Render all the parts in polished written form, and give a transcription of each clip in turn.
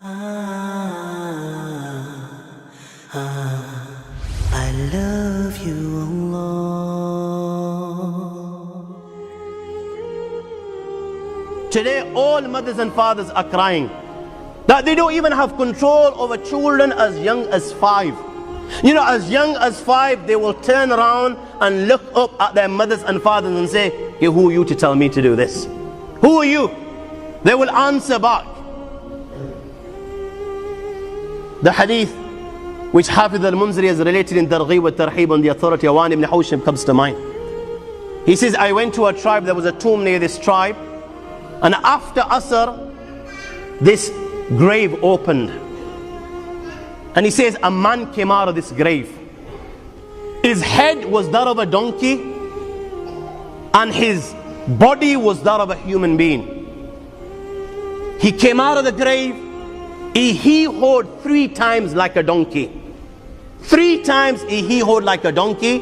I love you, Allah. Today, all mothers and fathers are crying that they don't even have control over children as young as 5. You know, as young as 5, they will turn around and look up at their mothers and fathers and say, hey, who are you to tell me to do this? Who are you? They will answer back. The hadith which Hafiz al-Munziri has related in Targhib wa Tarhib on the authority of Awan ibn Hawshim comes to mind. He says, I went to a tribe, there was a tomb near this tribe, and after Asr, this grave opened. And he says, a man came out of this grave. His head was that of a donkey, and his body was that of a human being. He came out of the grave, he hee-hawed 3 times like a donkey. 3 times he hee-hawed like a donkey,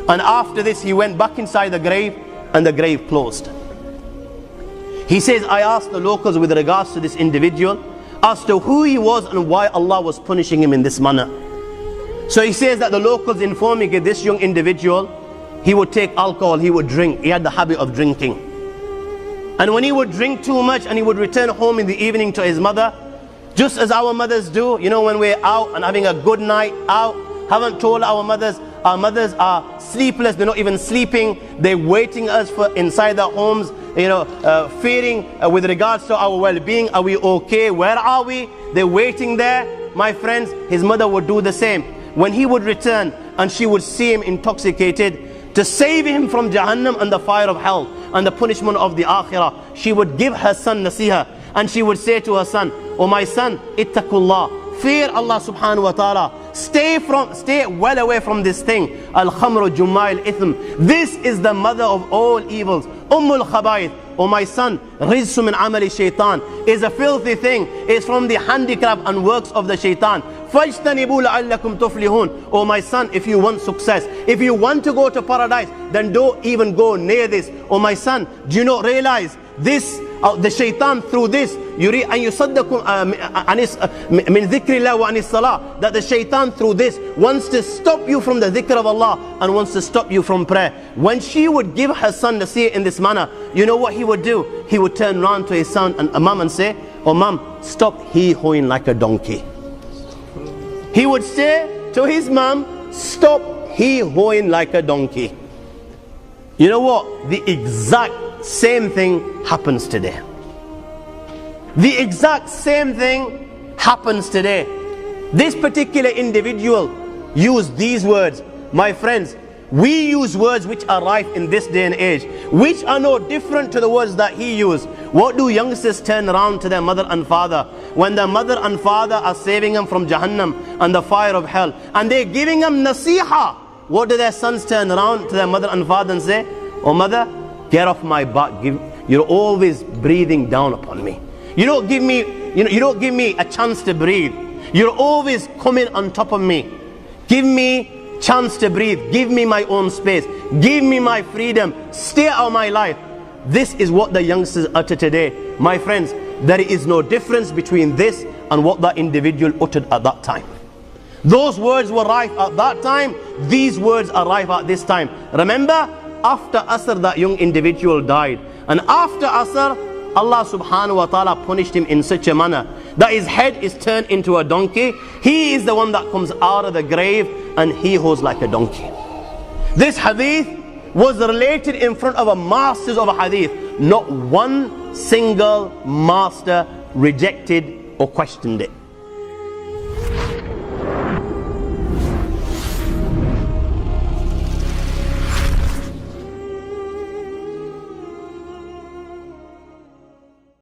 and after this he went back inside the grave, and the grave closed. He says, I asked the locals with regards to this individual as to who he was and why Allah was punishing him in this manner. So he says that the locals informed me that this young individual, he would take alcohol, he would drink, he had the habit of drinking. And when he would drink too much and he would return home in the evening to his mother, just as our mothers do, you know, when we're out and having a good night out, haven't told our mothers are sleepless, they're not even sleeping, they're waiting us for inside their homes, you know, fearing with regards to our well-being. Are we okay? Where are we? They're waiting there. My friends, his mother would do the same. When he would return and she would see him intoxicated, to save him from Jahannam and the fire of hell and the punishment of the Akhirah, she would give her son nasiha, and she would say to her son, oh my son, ittaqullah, fear Allah subhanahu wa ta'ala, stay well away from this thing, al-khamru jumma al-ithm, this is the mother of all evils, ummul khabaith, oh my son, rizsu min amali shaitan, is a filthy thing, is from the handicraft and works of the shaitan. فَاجْتَنِبُوا لَعَلَّكُمْ تُفْلِحُونَ. Oh my son, if you want success, if you want to go to paradise, then don't even go near this. Oh my son, do you not realize this, the shaitan through this, يُرِيدُ أَن يُصَدَّكُمْ مِنْ ذِكْرِ اللَّهِ وَعَنِ الصَّلَاةِ, that the shaitan through this wants to stop you from the dhikr of Allah and wants to stop you from prayer. When she would give her son to see it in this manner, you know what he would do? He would turn around to his son and mom and say, oh mom, stop hee-hawing like a donkey. He would say to his mom, stop hee-hawing like a donkey. You know what? The exact same thing happens today. The exact same thing happens today. This particular individual used these words. My friends, we use words which are rife in this day and age, which are no different to the words that he used. What do youngsters turn around to their mother and father when their mother and father are saving them from Jahannam and the fire of hell, and they're giving them nasiha? What do their sons turn around to their mother and father and say? Oh mother, get off my back, you're always breathing down upon me. You don't give me a chance to breathe. You're always coming on top of me. Give me chance to breathe. Give me my own space. Give me my freedom. Stay out of my life. This is what the youngsters utter today. My friends, there is no difference between this and what that individual uttered at that time. Those words were rife at that time. These words are rife at this time. Remember, after Asr, that young individual died. And after Asr, Allah subhanahu wa ta'ala punished him in such a manner that his head is turned into a donkey. He is the one that comes out of the grave and he hoes like a donkey. This hadith was related in front of a masters of a hadith. Not one single master rejected or questioned it.